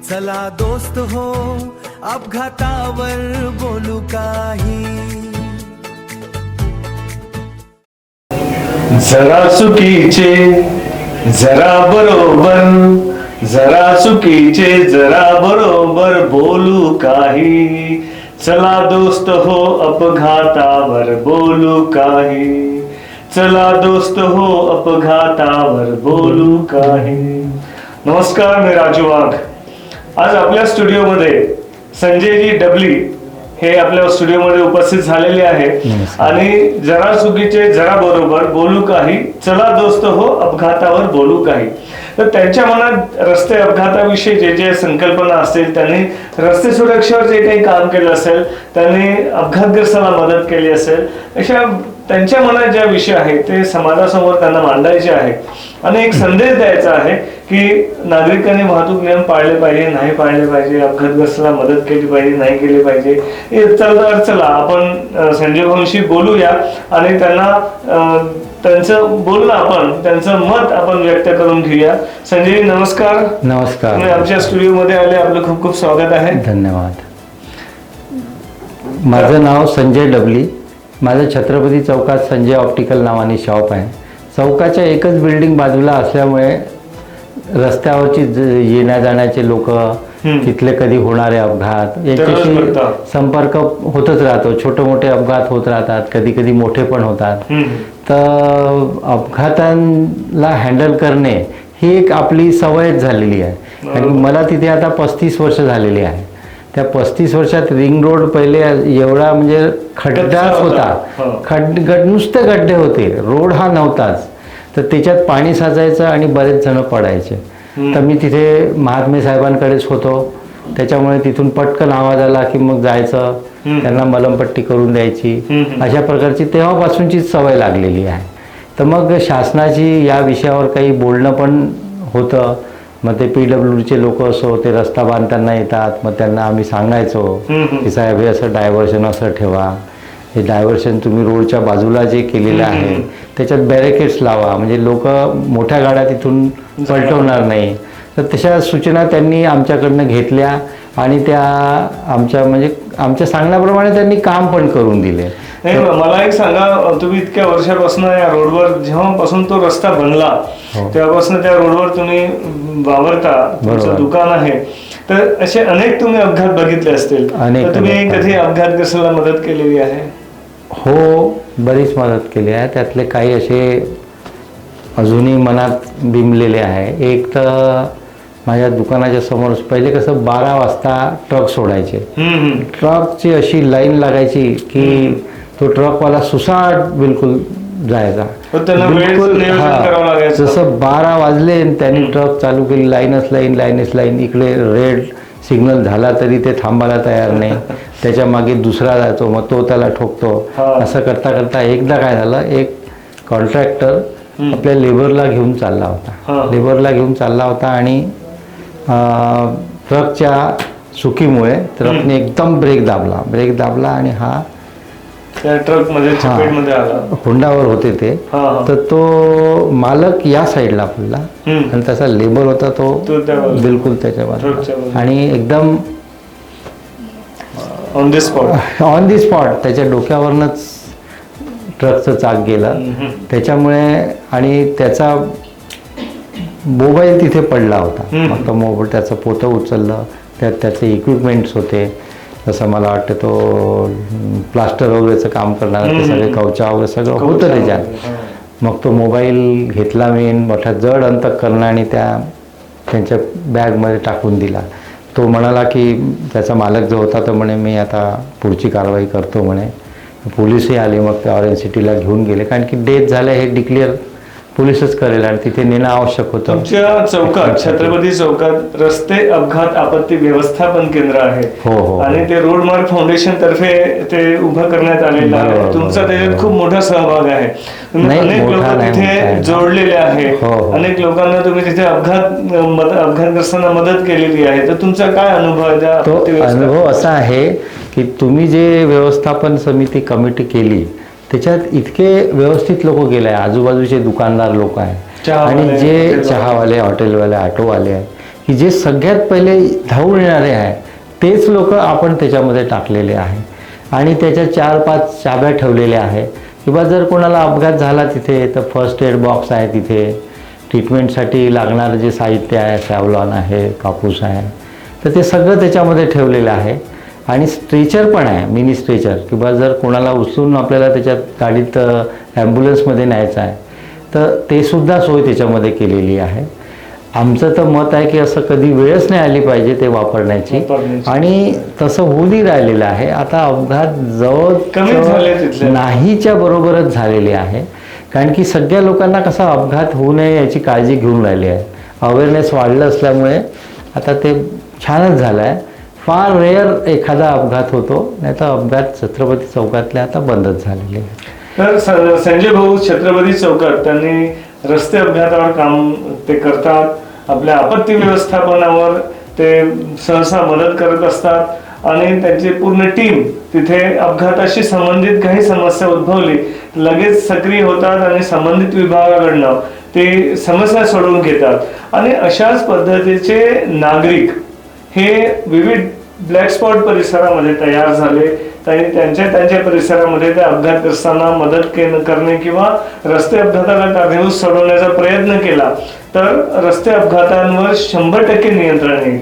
चला दोस्त हो अपघातावर बोलू काही. जरा चुकीचे जरा बरोबर, जरा चुकीचे जरा बरोबर बोलू काही. चला दोस्त हो अपघातावर बोलू काही. चला दोस्त हो अपघातावर बोलू काही. नमस्कार, मी राजू वाघ. आज आपल्या स्टुडिओमध्ये संजयजी डबली हे आपल्या स्टुडिओमध्ये उपस्थित झालेले आहे आणि जरा चुकीचे जरा बरोबर बोलू काही, चला दोस्त हो अपघातावर बोलू काही. तर त्यांच्या मनात रस्ते अपघाताविषयी जे जे संकल्पना असतील, त्यांनी रस्ते सुरक्षेवर जे काही काम केलं असेल, त्यांनी अपघातग्रस्तांना मदत केली असेल, अशा त्यांच्या मनात ज्या विषय आहेत ते समाजासमोर त्यांना मांडायचे आहे आणि एक संदेश द्यायचा आहे की नागरिकांनी वाहतूक नियम पाळले पाहिजे, नाही पाळले पाहिजे, अपघातग्रस्तांना मदत केली पाहिजे, नाही केली पाहिजे. चला आपण संजय भाऊंशी बोलूया आणि त्यांना त्यांचं बोलणं आपण त्यांचं मत आपण व्यक्त करून घेऊया. संजय, नमस्कार. नमस्कार. तुम्ही आमच्या स्टुडिओमध्ये आले, आपलं खूप खूप स्वागत आहे. धन्यवाद. माझं नाव संजय डबली. माझं छत्रपती चौकात संजय ऑप्टिकल नावाने शॉप आहे. चौकाच्या एकच बिल्डिंग बाजूला असल्यामुळे रस्त्यावरची येण्या जाण्याचे लोक, तिथले कधी होणारे अपघात याच्याशी संपर्क होतच राहतो. छोटे मोठे अपघात होत राहतात, कधी कधी मोठे पण होतात. तर अपघातांना हँडल करणे ही एक आपली सवयच झालेली आहे. आणि मला तिथे आता 35 वर्ष झालेली आहे. त्या 35 वर्षात रिंग रोड पहिले एवढा म्हणजे खड्डाच होता, नुसते गड्डे होते, रोड हा नव्हताच. तर त्याच्यात पाणी साचायचं आणि बरेच जण पडायचे. तर मी तिथे महात्मे साहेबांकडेच होतो, त्याच्यामुळे तिथून पटकन आवाज आला की मग जायचं, त्यांना मलमपट्टी करून द्यायची. अशा प्रकारची तेव्हापासूनचीच सवय लागलेली आहे. तर मग शासनाची या विषयावर काही बोलणं पण होतं. मग ते PWDचे लोक असो, ते रस्ता बांधताना येतात, मग त्यांना आम्ही सांगायचो की साहेब हे असं डायव्हर्शन असं ठेवा, हे डायव्हर्शन तुम्ही रोडच्या बाजूला जे केलेलं आहे त्याच्यात बॅरिकेड्स लावा, म्हणजे लोक मोठ्या गाड्या तिथून पलटवणार नाही. तर तशा सूचना त्यांनी आमच्याकडनं घेतल्या आणि त्या आमच्या सांगण्याप्रमाणे त्यांनी काम पण करून दिले. नाही, मला एक सांगा, तुम्ही इतक्या वर्षापासून या रोडवर, जेव्हापासून तो रस्ता बनला तेव्हापासून त्या रोडवर तुम्ही वावरता, तुमचं दुकान आहे, तर असे अनेक तुम्ही अपघात बघितले असतील. तर तुम्ही कधी अपघातग्रस्तांना मदत केलेली आहे? हो, बरीच मदत केली आहे. त्यातले काही असे अजूनही मनात बिंबलेले आहे. एक तर माझ्या दुकानाच्या समोर पहिले कसं 12 वाजता ट्रक सोडायचे. ट्रकची अशी लाईन लागायची की तो ट्रकवाला सुसाट बिलकुल जायचा. बिलकुल जसं 12 वाजले त्यांनी ट्रक चालू केली, लाईनच लाईन. इकडे रेड सिग्नल झाला तरी ते थांबायला तयार नाही. त्याच्या मागे दुसरा जातो, मग तो त्याला ठोकतो. असं करता करता एकदा काय झालं, एक कॉन्ट्रॅक्टर आपल्या लेबरला घेऊन चालला होता आणि ट्रकच्या चुकीमुळे ट्रकने एकदम ब्रेक दाबला आणि हा ट्रक मध्ये आला. होंडावर होते ते. तर तो मालक या साईडला पडला आणि त्याचा लेबर होता तो बिलकुल त्याच्या बाजूला आणि एकदम ऑन दी स्पॉट त्याच्या डोक्यावरनच ट्रकचं चाक गेलं. त्याच्यामुळे आणि त्याचा मोबाईल तिथे पडला होता. मग तो मोबाईल, त्याचं पोतं उचललं, त्यात त्याचे इक्विपमेंट्स होते. जसं मला वाटतं तो प्लास्टर वगैरेचं काम करणार, ते सगळे कवचा वगैरे सगळं होतं त्याच्यात. मग तो मोबाईल घेतला मी, मोठ्या जड अंतःकरणाने त्यांच्या बॅगमध्ये टाकून दिला. तो म्हणाला की त्याचा मालक जो होता तो म्हणे मी आता पुढची कारवाई करतो म्हणे. पोलिसही आले, मग ते ऑरेंज सिटीला घेऊन गेले, कारण की डेथ झालं हे डिक्लेअर पोलीसच करेल आणि तिथे नेणं आवश्यक होतं. तुमच्या चौकात, छत्रपती चौकात रस्ते अपघात आपत्ती व्यवस्थापन केंद्र आहे. हो. आणि ते रोडमार्ग फाउंडेशन तर्फे ते उभं करण्यात आलेलं आहे. तुमचा त्याच्यात खूप मोठा सहभाग आहे. अनेक लोक तिथे जोडलेले आहे. अनेक लोकांना तुम्ही तिथे अपघातग्रस्तांना मदत केलेली आहे. तर तुमचा काय अनुभव आहे? तो अनुभव असा आहे की तुम्ही जे व्यवस्थापन समिती कमिटी केली त्याच्यात इतके व्यवस्थित लोक गेले आहे, आजूबाजूचे दुकानदार लोक आहेत आणि जे चहावाले, हॉटेलवाले, ऑटोवाले आहेत, की जे सगळ्यात पहिले धावून येणारे आहे तेच लोक आपण त्याच्यामध्ये टाकलेले आहे आणि त्याच्या 4-5 चाब्या ठेवलेल्या आहे किंवा जर कोणाला अपघात झाला तिथे तर फर्स्ट एड बॉक्स आहे, तिथे ट्रीटमेंटसाठी लागणारं जे साहित्य आहे, सॅव्हलॉन आहे, कापूस आहे, तर ते सगळं त्याच्यामध्ये ठेवलेलं आहे आणि स्ट्रेचर पण आहे, मिनी स्ट्रेचर, किंवा जर कोणाला उचलून आपल्याला त्याच्यात गाडीत ॲम्ब्युलन्समध्ये न्यायचं आहे तर ते सुद्धा सोय त्याच्यामध्ये केलेली आहे. आमचं तर मत आहे की असं कधी वेळच नाही आली पाहिजे ते वापरण्याची आणि तसं होऊनही राहिलेलं आहे. आता अपघात जवळ नाहीच्या बरोबरच झालेले आहे, कारण की सगळ्या लोकांना कसा अपघात होऊ नये याची काळजी घेऊन राहिली आहे. अवेअरनेस वाढलं असल्यामुळे आता ते छानच झालं आहे. फार रेअर एखादा अपघात होतो, नाही तर अपघात छत्रपती चौकातले आता बंदच झालेले आहे. तर संजय भाऊ छत्रपती चौकात त्यांनी रस्ते अपघातावर काम ते करतात, आपल्या आपत्ती व्यवस्थापनावर ते सहसा मदत करत असतात आणि त्यांची पूर्ण टीम तिथे अपघाताशी संबंधित काही समस्या उद्भवली लगेच सक्रिय होतात आणि संबंधित विभागाकडनं ते समस्या सोडवून घेतात आणि अशाच पद्धतीचे नागरिक हे विविध ब्लॅक स्पॉट परिसरामध्ये तयार झाले. त्यांच्या परिसरामध्ये त्या अपघातग्रस्तांना मदत करणे किंवा रस्ते अपघाताला कारणीभूत सोडवण्याचा प्रयत्न केला तर रस्ते अपघातांवर 100% नियंत्रण येईल.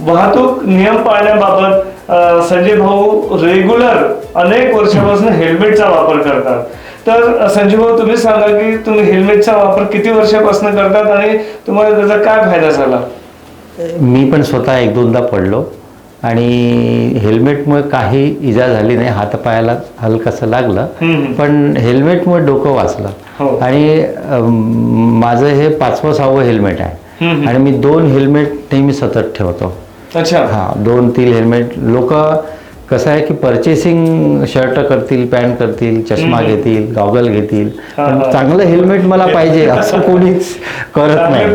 वाहतूक नियम पाळण्याबाबत संजय भाऊ रेग्युलर अनेक वर्षापासून हेल्मेटचा वापर करतात. तर संजय भाऊ तुम्ही सांगा की तुम्ही हेल्मेटचा वापर किती वर्षापासून करतात आणि तुम्हाला त्याचा काय फायदा झाला? मी पण स्वतः 1-2दा पडलो आणि हेल्मेटमुळे काही इजा झाली नाही, हातापायाला हलकसं लागलं, पण हेल्मेटमुळे डोकं वाचलं आणि माझं हे 5वं-6वं हेल्मेट आहे आणि मी 2 हेल्मेट नेहमी सतत ठेवतो. अच्छा. हां, 2-3 हेल्मेट. लोक कसं आहे की पर्चेसिंग शर्ट करतील, पॅन्ट करतील, चष्मा घेतील, गॉगल घेतील, पण चांगलं हेल्मेट मला पाहिजे असं कोणीच करत नाही.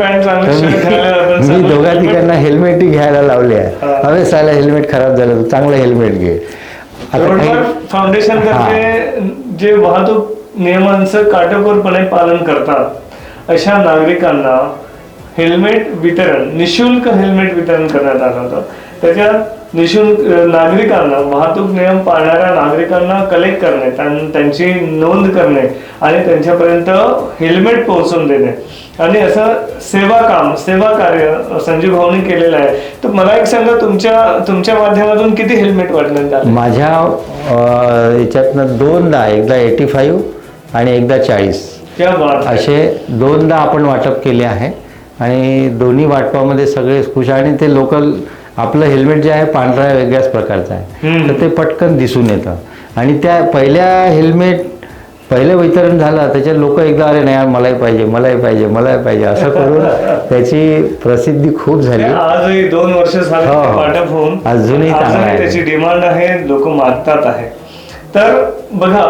मी 2-3 हेल्मेटही घ्यायला लावले आहे. अरे साला हेल्मेट खराब झालं, चांगलं हेल्मेट घे. फाउंडेशन जे वाहतूक नियमांचं काटेकोरपणे पालन करतात अशा नागरिकांना हेल्मेट वितरण, निशुल्क हेल्मेट वितरण करण्यात आलं होतं. त्याच्यात निशुल्क नागरिकांना, वाहतूक नियम पाळणाऱ्या नागरिकांना कलेक्ट करणे, त्यांची नोंद करणे आणि त्यांच्यापर्यंत हेल्मेट पोहोचवून देणे आणि असं सेवा कार्य संजय भाऊनी केलेलं आहे. तर मला एक सांगा, तुमच्या माध्यमातून किती हेल्मेट वाटण्यात आले? माझ्या याच्यातनं 2दा, एकदा 85 आणि एकदा 40 असे 2दा आपण वाटप केले आहे आणि दोन्ही वाटपामध्ये सगळे खुश. आणि ते लोकल आपलं हेल्मेट जे आहे पांढऱ्या वेगळ्याच प्रकारचं आहे, तर ते पटकन दिसून येतं. आणि त्या पहिलं वितरण झालं त्याच्यात लोक एकदा अरे नाही मलाही पाहिजे असं करून त्याची प्रसिद्धी खूप झाली. आजही 2 वर्ष झाले वाटप होऊन अजूनही त्याची डिमांड आहे, लोक मागतात आहे. तर बघा,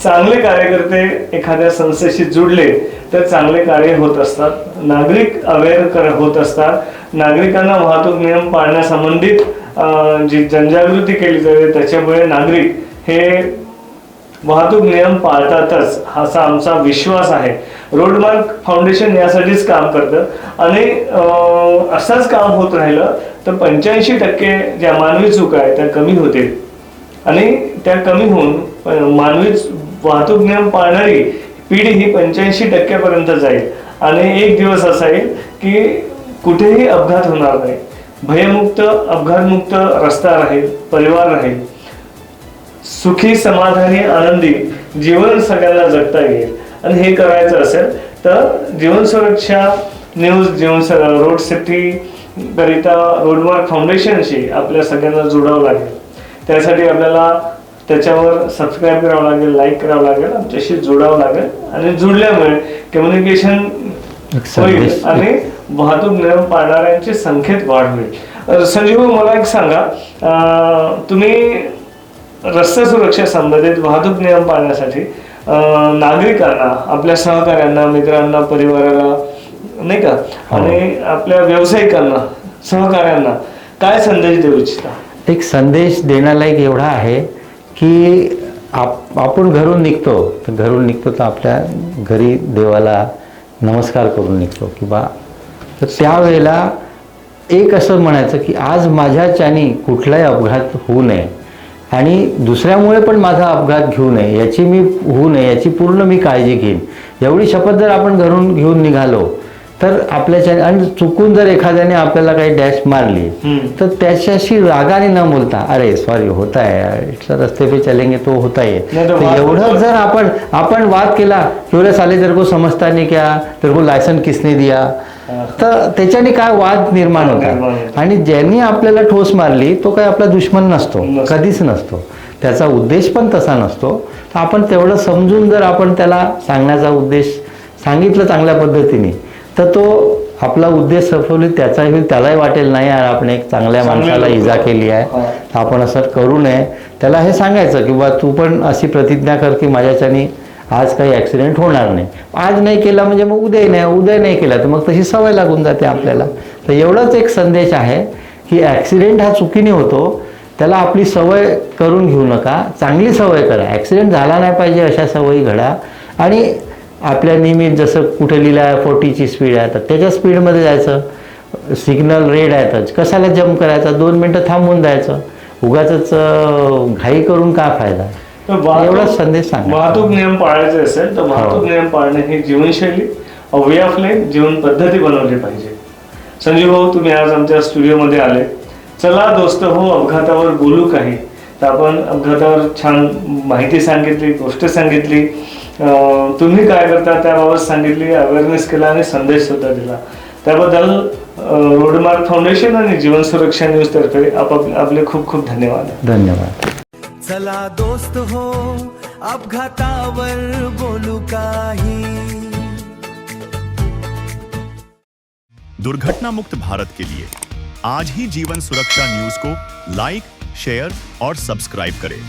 चांगले कार्यकर्ते एखाद्या संस्थेशी जुडले तर चांगले कार्य होत असतात. नागरिक अवेअर होत असतात. नागरिकांना वाहतूक नियम पाळण्यासंबंधित जी जनजागृती केली जाते त्याच्यामुळे नागरिक हे वाहतूक नियम पाळतातच असा आमचा विश्वास आहे. रोडमार्क फाउंडेशन यासाठीच काम करतं आणि असंच काम होत राहिलं तर 85% ज्या मानवी चुका आहेत त्या कमी होतील आणि त्या कमी होऊन मानवी वाहतूक नियम पाळणारी पिढी ही 85% पर्यंत जाईल आणि एक दिवस असा येईल की कुठेही अपघात होणार नाही, भयमुक्त, अपघातमुक्त रस्ता राहील, परिवार राहील, सुखी, समाधानी, आनंदी जीवन सगळ्यांना जगता येईल. आणि हे करायचं असेल तर जीवन सुरक्षा न्यूज, रोड सेफ्टी करिता रोडमार्क फाउंडेशनशी आपल्या सगळ्यांना जोडावं लागेल. त्यासाठी आपल्याला त्याच्यावर सबस्क्राईब करावं लागेल, लाईक करावं लागेल, आमच्याशी जोडावं लागेल आणि जुडल्यामुळे कम्युनिकेशन होईल आणि वाहतूक नियम पाळणाऱ्यांची संख्येत वाढ होईल. संजीव, मला एक सांगा, तुम्ही रस्ते सुरक्षा संबंधित वाहतूक नियम पाळण्यासाठी नागरिकांना, आपल्या सहकाऱ्यांना, मित्रांना, परिवाराला नाही का आणि आपल्या व्यावसायिकांना, सहकाऱ्यांना काय संदेश देऊ इच्छिता? एक संदेश देण्यालायक एवढा आहे की आपण घरून निघतो तर आपल्या घरी देवाला नमस्कार करून निघतो किंवा तर त्यावेळेला एक असं म्हणायचं की आज माझ्याच्याने कुठलाही अपघात होऊ नये आणि दुसऱ्यामुळे पण माझा अपघात घेऊ नये याची पूर्ण मी काळजी घेईन. एवढी शपथ जर आपण घरून घेऊन निघालो तर आपल्याच्या आणि चुकून जर एखाद्याने आपल्याला काही डॅश मारली तर त्याच्याशी रागाने न बोलता अरे सॉरी होता है इट्स रस्ते पे चलेंगे तो होता है. एवढं जर आपण वाद केला की साले तेरे को समजता नहीं क्या, तेरे को लायसन किसने दिया, तर त्याच्याने काय वाद निर्माण होतात. आणि ज्यांनी आपल्याला ठोस मारली तो काय आपला दुश्मन नसतो, कधीच नसतो, त्याचा उद्देश पण तसा नसतो. तर आपण तेवढं समजून जर आपण त्याला सांगण्याचा उद्देश सांगितलं चांगल्या पद्धतीने तर तो आपला उद्देश सफल होईल, त्यालाही वाटेल नाही यार आपण एक चांगल्या माणसाला इजा केली आहे, आपण असं करू नये. त्याला हे सांगायचं की बा तू पण अशी प्रतिज्ञा कर की माझ्याच्याने आज काही ॲक्सिडेंट होणार नाही. आज नाही केला म्हणजे मग उद्या नाही केला तर मग तशी सवय लागून जाते आपल्याला. तर एवढाच एक संदेश आहे की ॲक्सिडेंट हा चुकीने होतो, त्याला आपली सवय करून घेऊ नका, चांगली सवय करा. ॲक्सिडेंट झाला नाही पाहिजे अशा सवयी घडा. आणि आपल्या नियमित जसं कुठे लिहिलं आहे 40ची स्पीड आहे तर त्याच्या स्पीडमध्ये जायचं. सिग्नल रेड आहे तर कशाला जम्प करायचा, 2 मिनटं थांबून जायचं. उगाचच घाई करून काय फायदा. एवढा संदेश सांगा. वाहतूक नियम पाळायचे असेल तर वाहतूक नियम पाळणे ही जीवनशैली वे ऑफ लाईफ जीवन पद्धती बनवली पाहिजे. संजीव भाऊ तुम्ही आज आमच्या स्टुडिओमध्ये आले. चला दोस्त हो अपघातावर बोलू काही. तर आपण अपघातावर छान माहिती सांगितली, गोष्ट सांगितली, तुम्ही काय करता त्याबाबत सांगितली, अवेअरनेस केला आणि संदेश सुद्धा दिला. त्याबद्दल रोडमार्ग फाउंडेशन आणि जीवन सुरक्षा न्यूज तर्फे आपले खूप खूप धन्यवाद. धन्यवाद. चला दोस्त हो अपघातावर बोलू काही. दुर्घटना मुक्त भारत के लिए आज ही जीवन सुरक्षा न्यूज को लाइक, शेयर और सब्सक्राइब करें.